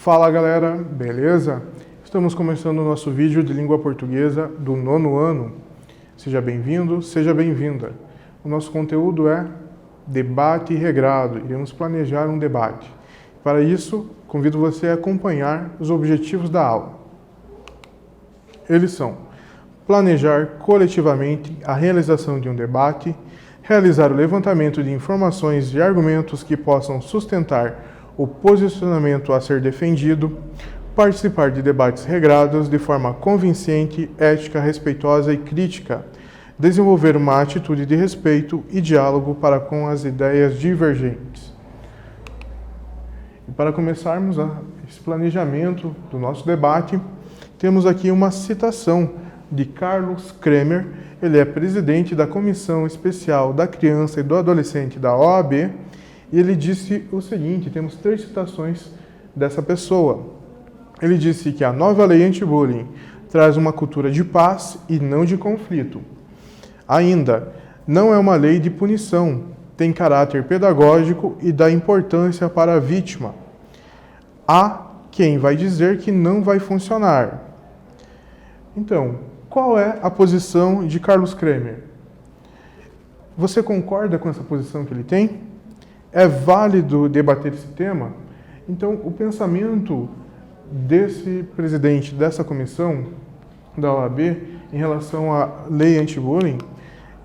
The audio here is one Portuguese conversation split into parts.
Fala galera, beleza? Estamos começando o nosso vídeo de língua portuguesa do 9º ano. Seja bem-vindo, seja bem-vinda. O nosso conteúdo é debate regrado, iremos planejar um debate. Para isso, convido você a acompanhar os objetivos da aula. Eles são: planejar coletivamente a realização de um debate, realizar o levantamento de informações e argumentos que possam sustentar o posicionamento a ser defendido, participar de debates regrados de forma convincente, ética, respeitosa e crítica, desenvolver uma atitude de respeito e diálogo para com as ideias divergentes. E para começarmos esse planejamento do nosso debate, temos aqui uma citação de Carlos Kremer. Ele é presidente da Comissão Especial da Criança e do Adolescente da OAB, e ele disse o seguinte, temos 3 citações dessa pessoa. Ele disse que a nova lei anti-bullying traz uma cultura de paz e não de conflito. Ainda, não é uma lei de punição, tem caráter pedagógico e dá importância para a vítima. Há quem vai dizer que não vai funcionar. Então, qual é a posição de Carlos Kremer? Você concorda com essa posição que ele tem? É válido debater esse tema? Então, o pensamento desse presidente dessa comissão da OAB em relação à lei anti-bullying,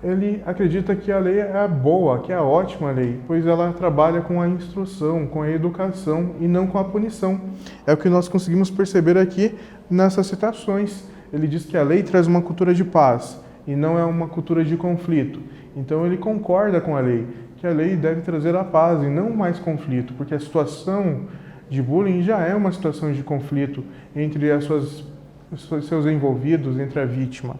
ele acredita que a lei é boa, que é a ótima lei, pois ela trabalha com a instrução, com a educação e não com a punição. É o que nós conseguimos perceber aqui nessas citações. Ele diz que a lei traz uma cultura de paz e não é uma cultura de conflito. Então ele concorda com a lei, que a lei deve trazer a paz e não mais conflito, porque a situação de bullying já é uma situação de conflito entre seus envolvidos, entre a vítima.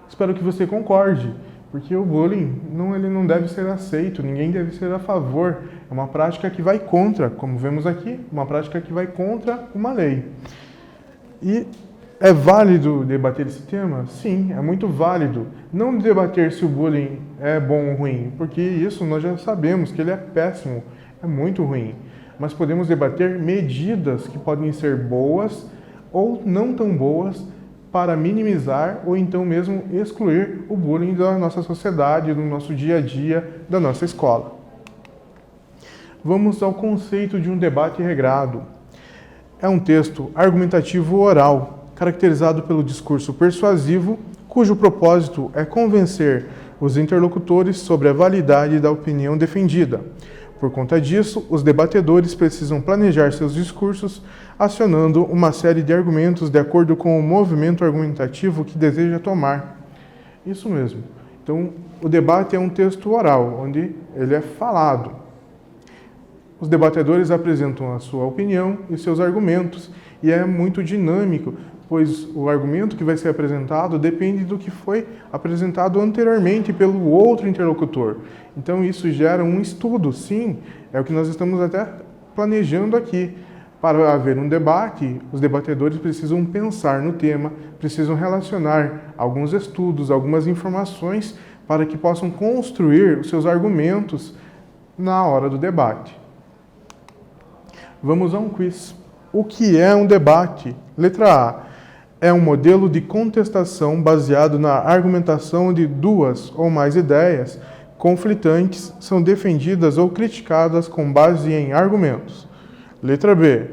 Espero que você concorde, porque o bullying ele não deve ser aceito, ninguém deve ser a favor. É uma prática que vai contra, como vemos aqui, uma prática que vai contra uma lei. E é válido debater esse tema? Sim, é muito válido. Não debater se o bullying é bom ou ruim, porque isso nós já sabemos que ele é péssimo, é muito ruim. Mas podemos debater medidas que podem ser boas ou não tão boas para minimizar ou então mesmo excluir o bullying da nossa sociedade, do nosso dia a dia, da nossa escola. Vamos ao conceito de um debate regrado. É um texto argumentativo oral, caracterizado pelo discurso persuasivo, cujo propósito é convencer os interlocutores sobre a validade da opinião defendida. Por conta disso, os debatedores precisam planejar seus discursos, acionando uma série de argumentos de acordo com o movimento argumentativo que deseja tomar. Isso mesmo. Então, o debate é um texto oral, onde ele é falado. Os debatedores apresentam a sua opinião e seus argumentos, e é muito dinâmico, pois o argumento que vai ser apresentado depende do que foi apresentado anteriormente pelo outro interlocutor. Então isso gera um estudo, sim, é o que nós estamos até planejando aqui. Para haver um debate, os debatedores precisam pensar no tema, precisam relacionar alguns estudos, algumas informações para que possam construir os seus argumentos na hora do debate. Vamos a um quiz. O que é um debate? Letra A. É um modelo de contestação baseado na argumentação de 2 ou mais ideias conflitantes são defendidas ou criticadas com base em argumentos. Letra B.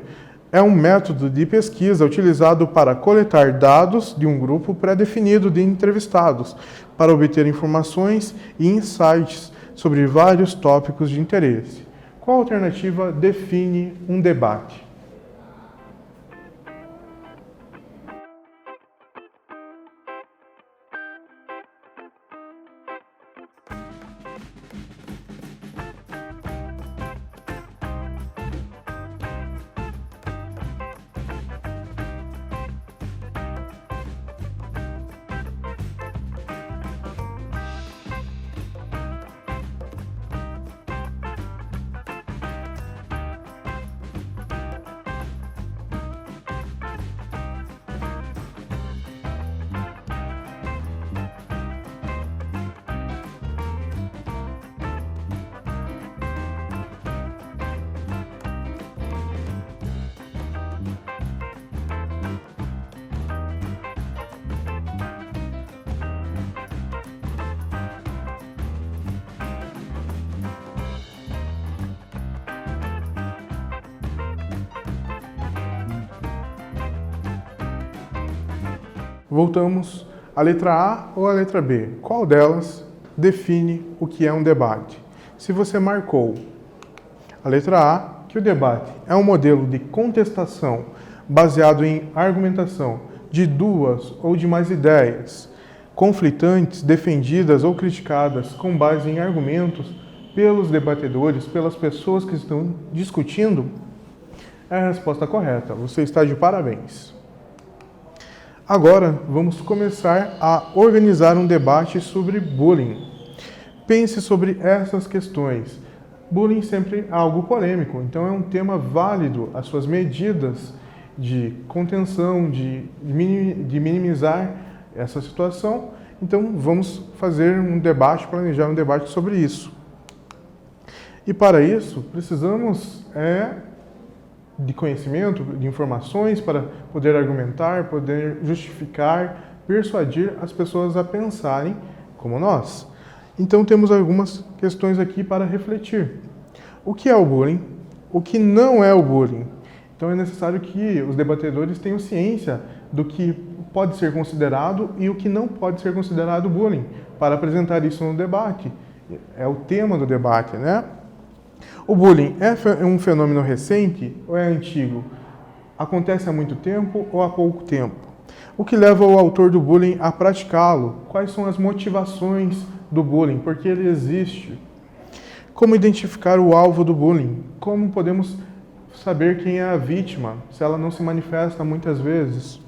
É um método de pesquisa utilizado para coletar dados de um grupo pré-definido de entrevistados para obter informações e insights sobre vários tópicos de interesse. Qual alternativa define um debate? Voltamos à letra A ou à letra B. Qual delas define o que é um debate? Se você marcou a letra A, que o debate é um modelo de contestação baseado em argumentação de duas ou de mais ideias conflitantes, defendidas ou criticadas com base em argumentos pelos debatedores, pelas pessoas que estão discutindo, é a resposta correta. Você está de parabéns. Agora, vamos começar a organizar um debate sobre bullying. Pense sobre essas questões. Bullying sempre é algo polêmico, então é um tema válido. As suas medidas de contenção, de minimizar essa situação. Então, vamos fazer um debate, planejar um debate sobre isso. E para isso, precisamos de conhecimento, de informações para poder argumentar, poder justificar, persuadir as pessoas a pensarem como nós. Então, temos algumas questões aqui para refletir. O que é o bullying? O que não é o bullying? Então, é necessário que os debatedores tenham ciência do que pode ser considerado e o que não pode ser considerado bullying, para apresentar isso no debate. É o tema do debate, né? O bullying é um fenômeno recente ou é antigo? Acontece há muito tempo ou há pouco tempo? O que leva o autor do bullying a praticá-lo? Quais são as motivações do bullying? Por que ele existe? Como identificar o alvo do bullying? Como podemos saber quem é a vítima, se ela não se manifesta muitas vezes?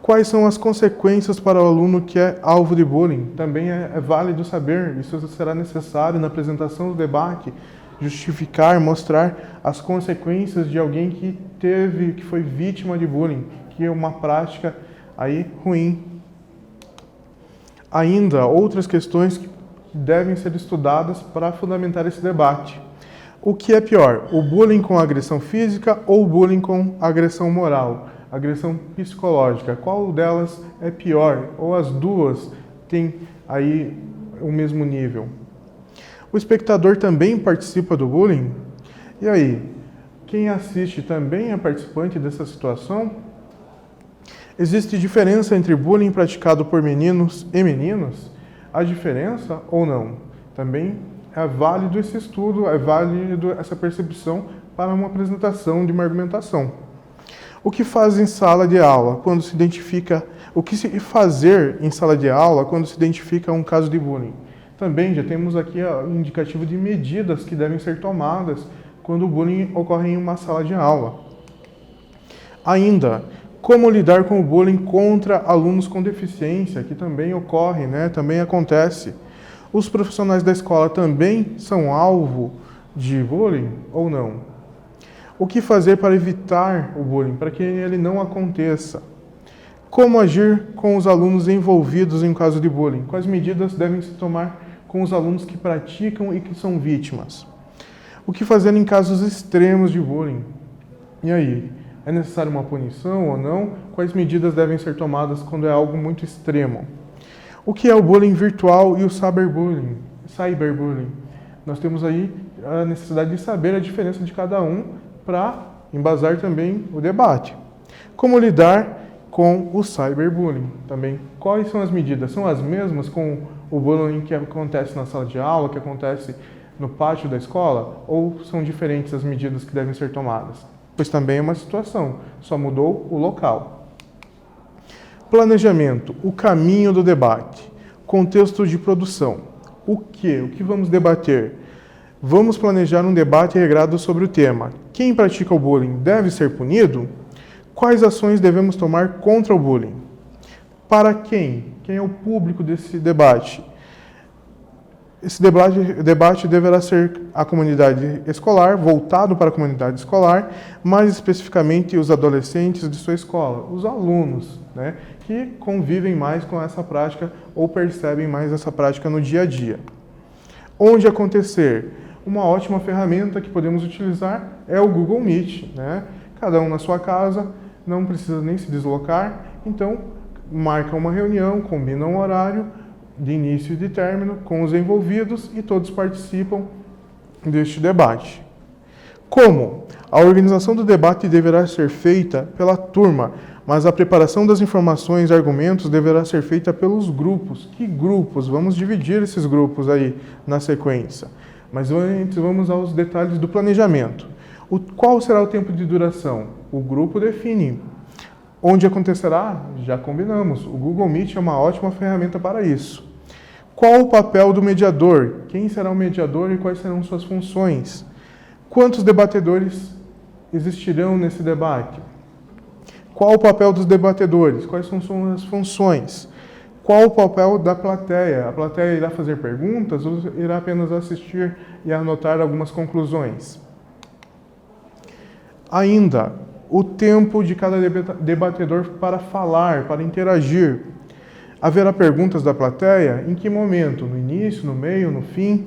Quais são as consequências para o aluno que é alvo de bullying? Também é válido saber, isso será necessário na apresentação do debate, justificar, mostrar as consequências de alguém que foi vítima de bullying, que é uma prática aí ruim. Ainda outras questões que devem ser estudadas para fundamentar esse debate. O que é pior, o bullying com agressão física ou o bullying com agressão moral, agressão psicológica? Qual delas é pior? Ou as duas têm aí o mesmo nível? O espectador também participa do bullying? E aí, quem assiste também é participante dessa situação? Existe diferença entre bullying praticado por meninos e meninas? Há diferença ou não? Também é válido esse estudo, é válido essa percepção para uma apresentação de uma argumentação. O que faz em sala de aula quando se identifica, o que se fazer em sala de aula quando se identifica um caso de bullying? Também já temos aqui o indicativo de medidas que devem ser tomadas quando o bullying ocorre em uma sala de aula. Ainda, como lidar com o bullying contra alunos com deficiência, que também ocorre, né? Também acontece. Os profissionais da escola também são alvo de bullying ou não? O que fazer para evitar o bullying, para que ele não aconteça? Como agir com os alunos envolvidos em caso de bullying? Quais medidas devem se tomar com os alunos que praticam e que são vítimas? O que fazer em casos extremos de bullying? E aí, é necessária uma punição ou não? Quais medidas devem ser tomadas quando é algo muito extremo? O que é o bullying virtual e o cyberbullying? Nós temos aí a necessidade de saber a diferença de cada um para embasar também o debate. Como lidar com o cyberbullying também? Quais são as medidas? São as mesmas com o bullying que acontece na sala de aula, que acontece no pátio da escola? Ou são diferentes as medidas que devem ser tomadas? Pois também é uma situação, só mudou o local. Planejamento, o caminho do debate. Contexto de produção. O que vamos debater? Vamos planejar um debate regrado sobre o tema. Quem pratica o bullying deve ser punido? Quais ações devemos tomar contra o bullying? Para quem? Quem é o público desse debate? Esse debate deverá ser a comunidade escolar, voltado para a comunidade escolar, mais especificamente os adolescentes de sua escola, os alunos, né, que convivem mais com essa prática ou percebem mais essa prática no dia a dia. Onde acontecer? Uma ótima ferramenta que podemos utilizar é o Google Meet, né? Cada um na sua casa, não precisa nem se deslocar, então marca uma reunião, combina um horário de início e de término com os envolvidos e todos participam deste debate. Como? A organização do debate deverá ser feita pela turma, mas a preparação das informações e argumentos deverá ser feita pelos grupos. Que grupos? Vamos dividir esses grupos aí na sequência. Mas antes vamos aos detalhes do planejamento. Qual será o tempo de duração? O grupo define. Onde acontecerá? Já combinamos. O Google Meet é uma ótima ferramenta para isso. Qual o papel do mediador? Quem será o mediador e quais serão suas funções? Quantos debatedores existirão nesse debate? Qual o papel dos debatedores? Quais são suas funções? Qual o papel da plateia? A plateia irá fazer perguntas ou irá apenas assistir e anotar algumas conclusões? Ainda, o tempo de cada debatedor para falar, para interagir. Haverá perguntas da plateia? Em que momento? No início, no meio, no fim?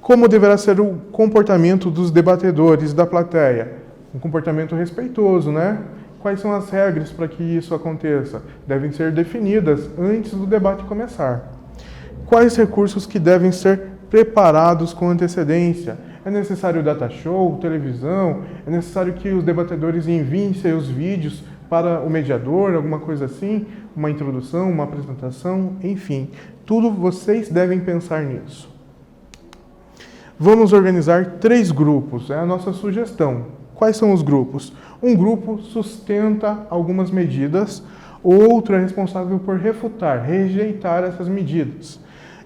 Como deverá ser o comportamento dos debatedores da plateia? Um comportamento respeitoso, né? Quais são as regras para que isso aconteça? Devem ser definidas antes do debate começar. Quais recursos que devem ser preparados com antecedência? É necessário data show, televisão? É necessário que os debatedores enviem seus vídeos para o mediador, alguma coisa assim? Uma introdução, uma apresentação, enfim. Tudo vocês devem pensar nisso. Vamos organizar 3 grupos, é a nossa sugestão. Quais são os grupos? Um grupo sustenta algumas medidas, outro é responsável por refutar, rejeitar essas medidas.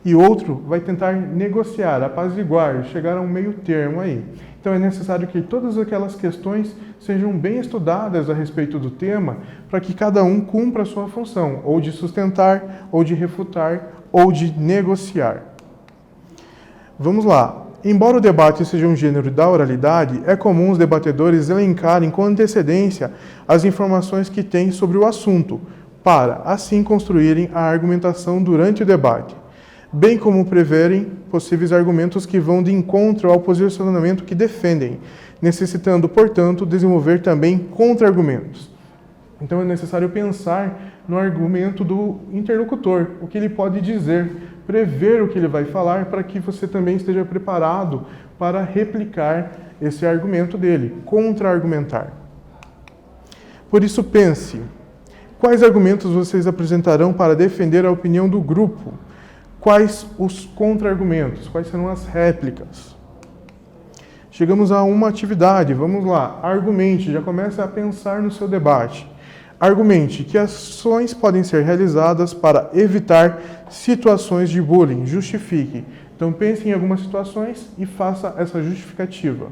E outro vai tentar negociar, apaziguar, chegar a um meio termo aí. Então é necessário que todas aquelas questões sejam bem estudadas a respeito do tema, para que cada um cumpra a sua função, ou de sustentar, ou de refutar, ou de negociar. Vamos lá. Embora o debate seja um gênero da oralidade, é comum os debatedores elencarem com antecedência as informações que têm sobre o assunto, para, assim, construírem a argumentação durante o debate, bem como preverem possíveis argumentos que vão de encontro ao posicionamento que defendem, necessitando, portanto, desenvolver também contra-argumentos. Então é necessário pensar no argumento do interlocutor, o que ele pode dizer, prever o que ele vai falar para que você também esteja preparado para replicar esse argumento dele, contra-argumentar. Por isso pense, quais argumentos vocês apresentarão para defender a opinião do grupo? Quais os contra-argumentos? Quais serão as réplicas? Chegamos a uma atividade, vamos lá, argumente, já comece a pensar no seu debate. Argumente que ações podem ser realizadas para evitar situações de bullying. Justifique. Então pense em algumas situações e faça essa justificativa.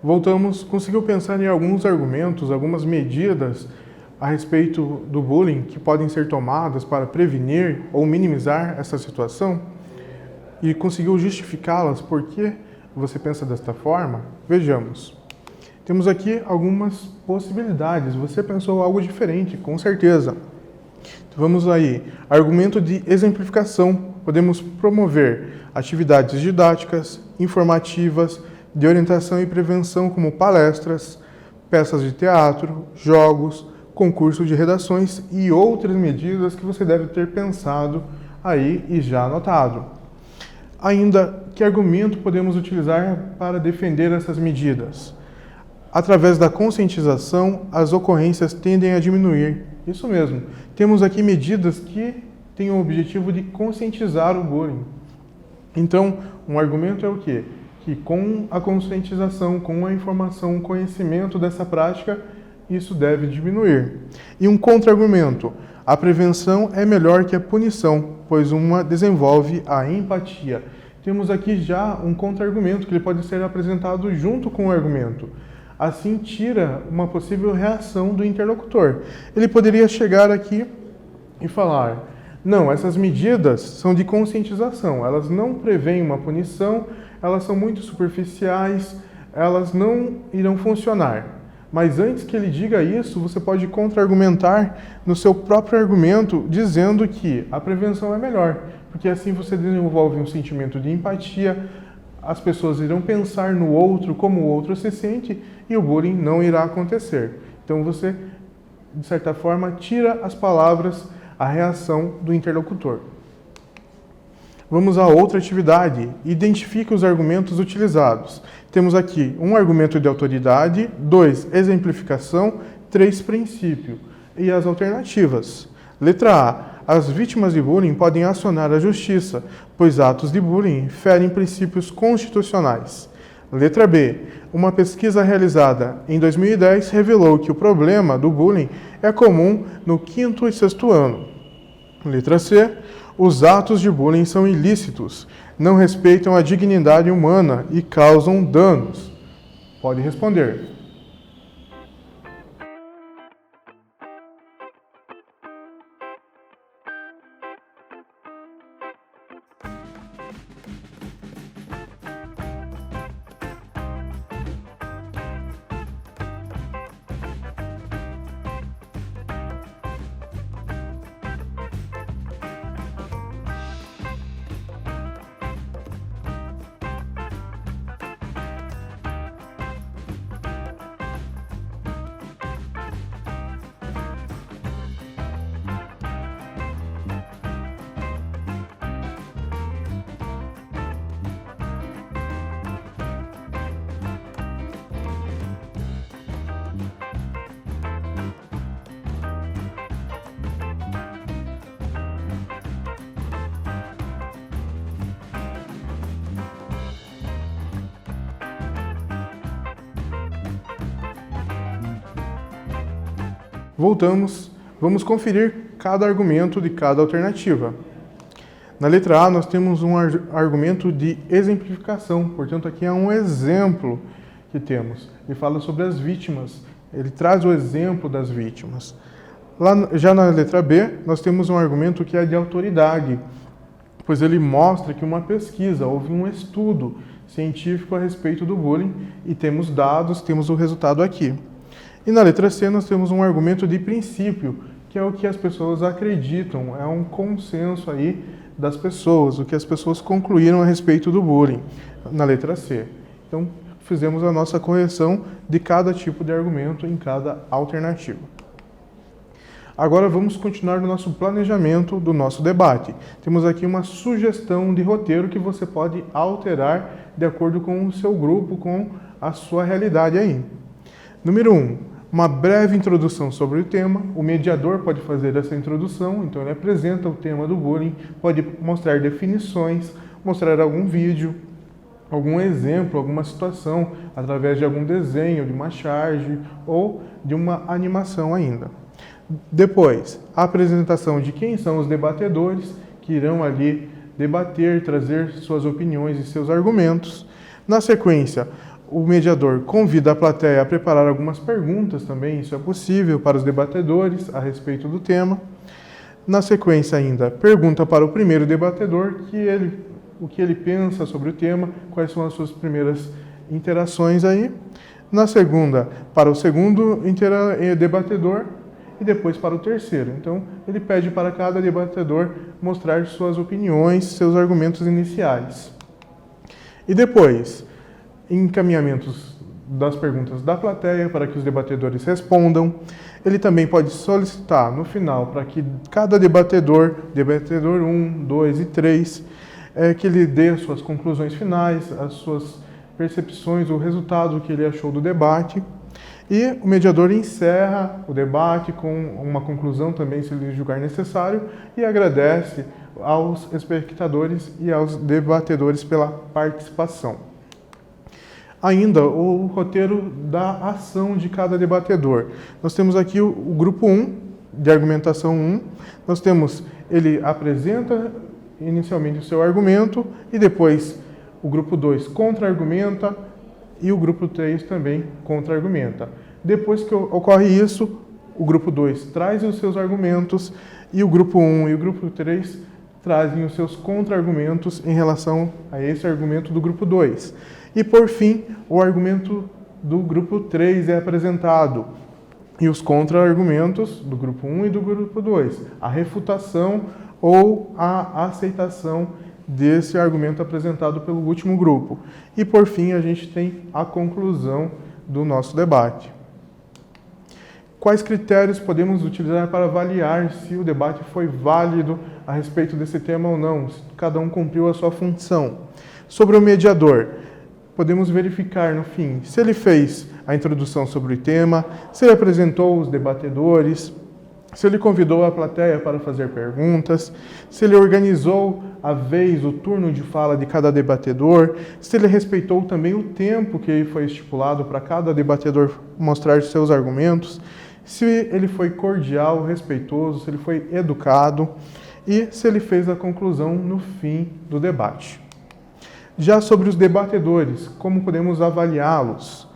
Voltamos, conseguiu pensar em alguns argumentos, algumas medidas a respeito do bullying que podem ser tomadas para prevenir ou minimizar essa situação? E conseguiu justificá-las? Por que você pensa desta forma? Vejamos. Temos aqui algumas possibilidades. Você pensou algo diferente, com certeza. Então, vamos aí. Argumento de exemplificação. Podemos promover atividades didáticas, informativas, de orientação e prevenção, como palestras, peças de teatro, jogos, concurso de redações e outras medidas que você deve ter pensado aí e já anotado. Ainda, que argumento podemos utilizar para defender essas medidas? Através da conscientização, as ocorrências tendem a diminuir. Isso mesmo. Temos aqui medidas que têm o objetivo de conscientizar o bullying. Então, um argumento é o quê? Que com a conscientização, com a informação, o conhecimento dessa prática, isso deve diminuir. E um contra-argumento: a prevenção é melhor que a punição, pois uma desenvolve a empatia. Temos aqui já um contra-argumento que ele pode ser apresentado junto com o argumento. Assim, tira uma possível reação do interlocutor. Ele poderia chegar aqui e falar: não, essas medidas são de conscientização, elas não prevêem uma punição, elas são muito superficiais, elas não irão funcionar. Mas antes que ele diga isso, você pode contra-argumentar no seu próprio argumento, dizendo que a prevenção é melhor, porque assim você desenvolve um sentimento de empatia, as pessoas irão pensar no outro, como o outro se sente, e o bullying não irá acontecer. Então você, de certa forma, tira as palavras, a reação do interlocutor. Vamos a outra atividade. Identifique os argumentos utilizados. Temos aqui um argumento de autoridade, 2, exemplificação, 3, princípio. E as alternativas. Letra A. As vítimas de bullying podem acionar a justiça, pois atos de bullying ferem princípios constitucionais. Letra B. Uma pesquisa realizada em 2010 revelou que o problema do bullying é comum no 5º e 6º ano. Letra C. Os atos de bullying são ilícitos, não respeitam a dignidade humana e causam danos. Pode responder. Voltamos, vamos conferir cada argumento de cada alternativa. Na letra A, nós temos um argumento de exemplificação, portanto, aqui é um exemplo que temos. Ele fala sobre as vítimas, ele traz o exemplo das vítimas. Já na letra B, nós temos um argumento que é de autoridade, pois ele mostra que uma pesquisa, houve um estudo científico a respeito do bullying e temos dados, temos o resultado aqui. E na letra C nós temos um argumento de princípio, que é o que as pessoas acreditam, é um consenso aí das pessoas, o que as pessoas concluíram a respeito do bullying, na letra C. Então, fizemos a nossa correção de cada tipo de argumento em cada alternativa. Agora vamos continuar no nosso planejamento do nosso debate. Temos aqui uma sugestão de roteiro que você pode alterar de acordo com o seu grupo, com a sua realidade aí. Número 1. Uma breve introdução sobre o tema. O mediador pode fazer essa introdução, então ele apresenta o tema do bullying, pode mostrar definições, mostrar algum vídeo, algum exemplo, alguma situação, através de algum desenho, de uma charge ou de uma animação ainda. Depois, a apresentação de quem são os debatedores, que irão ali debater, trazer suas opiniões e seus argumentos. Na sequência, o mediador convida a plateia a preparar algumas perguntas também, isso é possível, para os debatedores a respeito do tema. Na sequência ainda, pergunta para o primeiro debatedor o que ele pensa sobre o tema, quais são as suas primeiras interações aí. Na segunda, para o segundo debatedor e depois para o terceiro. Então, ele pede para cada debatedor mostrar suas opiniões, seus argumentos iniciais. E depois, encaminhamentos das perguntas da plateia para que os debatedores respondam. Ele também pode solicitar no final para que cada debatedor 1, 2 e 3, que ele dê as suas conclusões finais, as suas percepções, o resultado que ele achou do debate. E o mediador encerra o debate com uma conclusão também, se ele julgar necessário, e agradece aos espectadores e aos debatedores pela participação. Ainda o roteiro da ação de cada debatedor. Nós temos aqui o grupo 1, de argumentação 1. Nós temos, ele apresenta inicialmente o seu argumento e depois o grupo 2 contra-argumenta e o grupo 3 também contra-argumenta. Depois que ocorre isso, o grupo 2 traz os seus argumentos e o grupo 1 e o grupo 3 trazem os seus contra-argumentos em relação a esse argumento do grupo 2. E, por fim, o argumento do grupo 3 é apresentado e os contra-argumentos do grupo 1 e do grupo 2, a refutação ou a aceitação desse argumento apresentado pelo último grupo. E, por fim, a gente tem a conclusão do nosso debate. Quais critérios podemos utilizar para avaliar se o debate foi válido a respeito desse tema ou não, se cada um cumpriu a sua função? Sobre o mediador, podemos verificar no fim se ele fez a introdução sobre o tema, se ele apresentou os debatedores, se ele convidou a plateia para fazer perguntas, se ele organizou a vez, o turno de fala de cada debatedor, se ele respeitou também o tempo que foi estipulado para cada debatedor mostrar seus argumentos, se ele foi cordial, respeitoso, se ele foi educado e se ele fez a conclusão no fim do debate. Já sobre os debatedores, como podemos avaliá-los?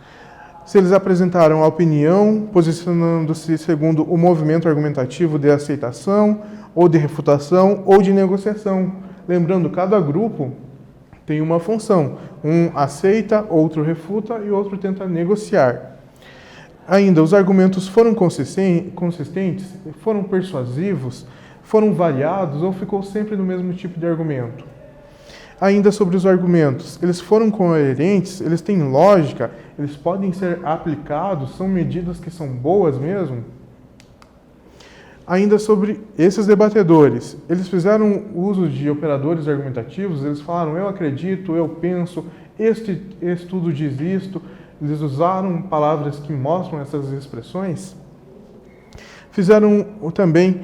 Se eles apresentaram a opinião, posicionando-se segundo o movimento argumentativo de aceitação, ou de refutação, ou de negociação. Lembrando, cada grupo tem uma função. Um aceita, outro refuta e outro tenta negociar. Ainda, os argumentos foram consistentes, foram persuasivos, foram variados ou ficou sempre no mesmo tipo de argumento? Ainda sobre os argumentos, eles foram coerentes, eles têm lógica, eles podem ser aplicados, são medidas que são boas mesmo? Ainda sobre esses debatedores, eles fizeram uso de operadores argumentativos, eles falaram eu acredito, eu penso, este estudo diz isto, eles usaram palavras que mostram essas expressões? Fizeram também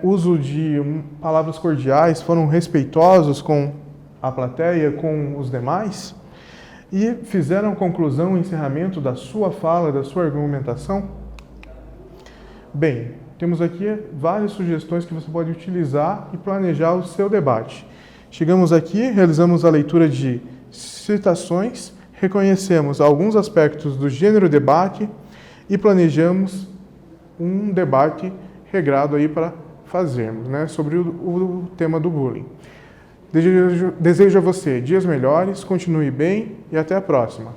uso de palavras cordiais, foram respeitosos com a plateia, com os demais? E fizeram conclusão e encerramento da sua fala, da sua argumentação? Bem, temos aqui várias sugestões que você pode utilizar e planejar o seu debate. Chegamos aqui, realizamos a leitura de citações, reconhecemos alguns aspectos do gênero debate e planejamos um debate regrado aí para fazermos, né, sobre o tema do bullying. Desejo a você dias melhores, continue bem e até a próxima.